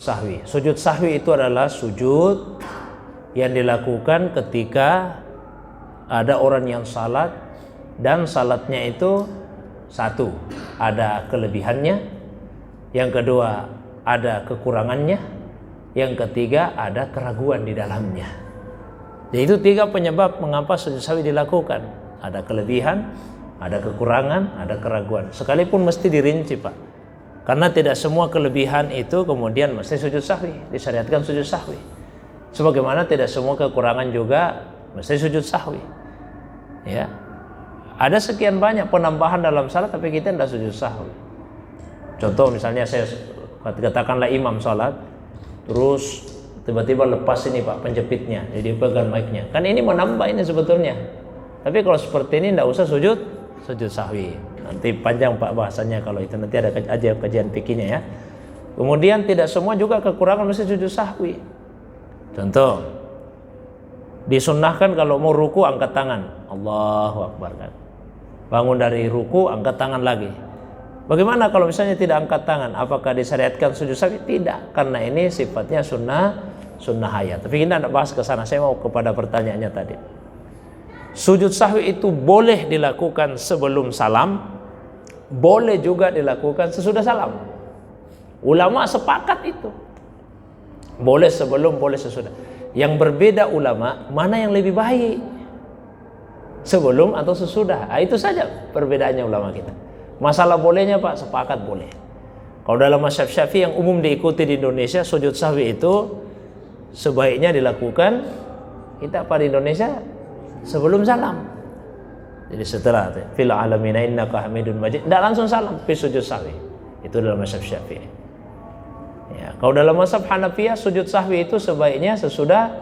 sahwi. Sujud sahwi itu adalah sujud yang dilakukan ketika ada orang yang salat dan salatnya itu satu, ada kelebihannya, yang kedua ada kekurangannya, yang ketiga ada keraguan di dalamnya. Jadi itu 3 penyebab mengapa sujud sahwi dilakukan. Ada kelebihan, ada kekurangan, ada keraguan. Sekalipun mesti dirinci, Pak. Karena tidak semua kelebihan itu kemudian mesti sujud sahwi, disyariatkan sujud sahwi. Sebagaimana tidak semua kekurangan juga mesti sujud sahwi. Ya. Ada sekian banyak penambahan dalam salat tapi kita tidak sujud sahwi. Contoh misalnya saya katakanlah imam salat, terus tiba-tiba lepas ini Pak penjepitnya, jadi pegang mic-nya. Kan ini menambah ini sebetulnya. Tapi kalau seperti ini tidak usah sujud sahwi. Nanti panjang Pak bahasanya kalau itu, nanti ada kajian fikihnya ya. Kemudian tidak semua juga kekurangan mesti sujud sahwi. Contoh, disunnahkan kalau mau ruku angkat tangan, Allahu Akbar kan. Bangun dari ruku angkat tangan lagi. Bagaimana kalau misalnya tidak angkat tangan? Apakah disyariatkan sujud sahwi? Tidak, karena ini sifatnya sunnah hayat. Tapi kita tidak bahas ke sana. Saya mau kepada pertanyaannya tadi. Sujud sahwi itu boleh dilakukan sebelum salam, boleh juga dilakukan sesudah salam. Ulama sepakat itu. Boleh sebelum, boleh sesudah. Yang berbeda ulama, mana yang lebih baik? Sebelum atau sesudah? Itu saja perbedaannya ulama kita. Masalah bolehnya Pak, sepakat boleh. Kalau dalam mazhab Syafi'i yang umum diikuti di Indonesia, sujud sahwi itu sebaiknya dilakukan kita pada Indonesia sebelum salam. Jadi setelah fil alamina innaka hamidun majid, tidak langsung salam, tapi sujud sahwi. Itu dalam mazhab Syafi'i. Ya, kalau dalam mazhab Hanafiyah sujud sahwi itu sebaiknya sesudah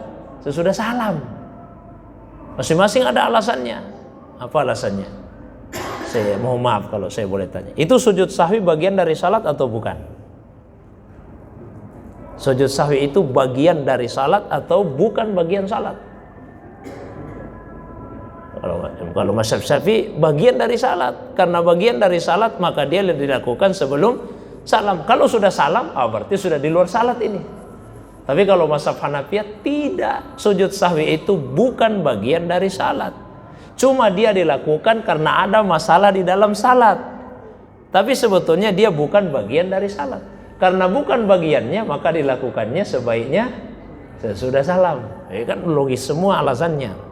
salam. Masing-masing ada alasannya. Apa alasannya? Saya mohon maaf kalau saya boleh tanya. Itu sujud sahwi bagian dari salat atau bukan? Sujud sahwi itu bagian dari salat atau bukan bagian salat? Kalau mazhab Syafi'i bagian dari salat. Karena bagian dari salat maka dia dilakukan sebelum salam. Kalau sudah salam, berarti sudah di luar salat ini. Tapi kalau mazhab Hanafiyah tidak. Sujud sahwi itu bukan bagian dari salat. Cuma dia dilakukan karena ada masalah di dalam salat. Tapi sebetulnya dia bukan bagian dari salat. Karena bukan bagiannya maka dilakukannya sebaiknya sesudah salam. Ini kan logis semua alasannya.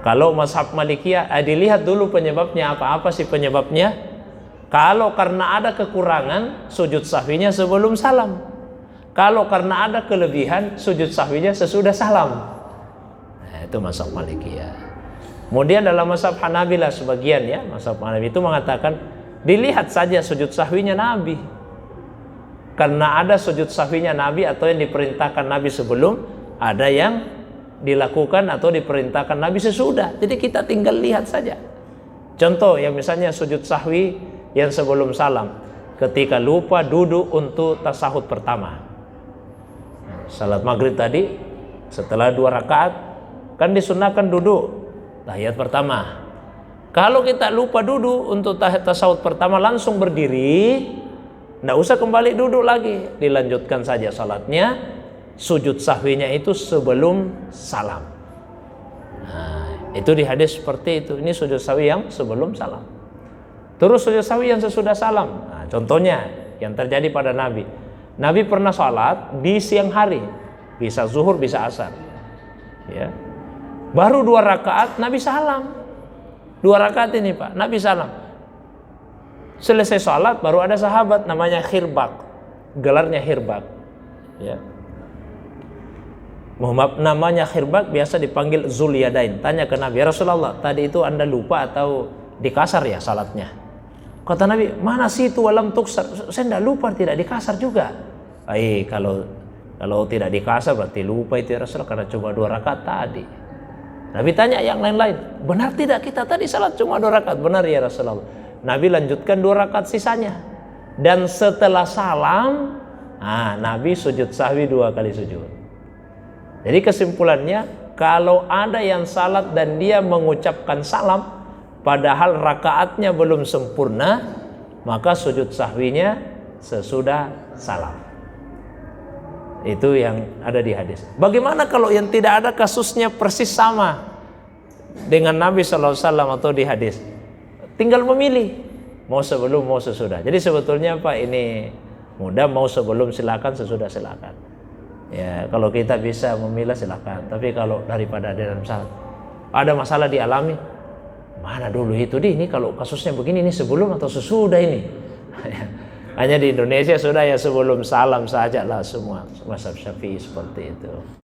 Kalau mazhab Malikiyah, dilihat dulu penyebabnya apa sih penyebabnya? Kalau karena ada kekurangan, sujud sahwinya sebelum salam. Kalau karena ada kelebihan, sujud sahwinya sesudah salam. Nah, itu mazhab Malikiyah. Kemudian dalam mazhab Hanabilah sebagian ya, mazhab Hanabi itu mengatakan dilihat saja sujud sahwinya Nabi. Karena ada sujud sahwinya Nabi atau yang diperintahkan Nabi sebelum, ada yang dilakukan atau diperintahkan Nabi sesudah. Jadi kita tinggal lihat saja. Contoh yang misalnya sujud sahwi yang sebelum salam, ketika lupa duduk untuk tasahud pertama. Salat maghrib tadi setelah 2 rakaat kan disunahkan duduk tahiyat pertama. Kalau kita lupa duduk untuk tasahud pertama langsung berdiri, tidak usah kembali duduk lagi, dilanjutkan saja salatnya. Sujud sahwinya itu sebelum salam. Nah, itu di hadis seperti itu. Ini sujud sahwi yang sebelum salam. Terus sujud sahwi yang sesudah salam. Nah, contohnya yang terjadi pada Nabi. Nabi pernah salat di siang hari, bisa zuhur, bisa asar. Ya. Baru 2 rakaat Nabi salam. 2 rakaat ini Pak, Nabi salam. Selesai salat baru ada sahabat namanya Khirbak. Gelarnya Khirbak. Ya. Muhammad namanya Khirbak, biasa dipanggil Zulyadain. Tanya ke Nabi, ya Rasulullah, tadi itu anda lupa atau dikasar ya salatnya? Kata Nabi, mana sih itu walam tuksar? Saya tidak lupa, tidak dikasar juga. Kalau tidak dikasar berarti lupa itu ya Rasulullah, karena cuma 2 rakaat tadi. Nabi tanya yang lain-lain, benar tidak kita tadi salat cuma 2 rakaat? Benar ya Rasulullah. Nabi lanjutkan 2 rakaat sisanya. Dan setelah salam, Nabi sujud sahwi 2 kali sujud. Jadi kesimpulannya, kalau ada yang salat dan dia mengucapkan salam padahal rakaatnya belum sempurna, maka sujud sahwinya sesudah salam. Itu yang ada di hadis. Bagaimana kalau yang tidak ada kasusnya persis sama dengan Nabi SAW atau di hadis? Tinggal memilih, mau sebelum, mau sesudah. Jadi sebetulnya Pak, ini mudah, mau sebelum silakan, sesudah silakan. Ya, kalau kita bisa memilah silakan. Tapi kalau daripada ada masalah dialami, mana dulu itu ini kalau kasusnya begini, ini sebelum atau sesudah ini? Hanya di Indonesia sudah ya sebelum salam saja lah semua mazhab Syafi'i seperti itu.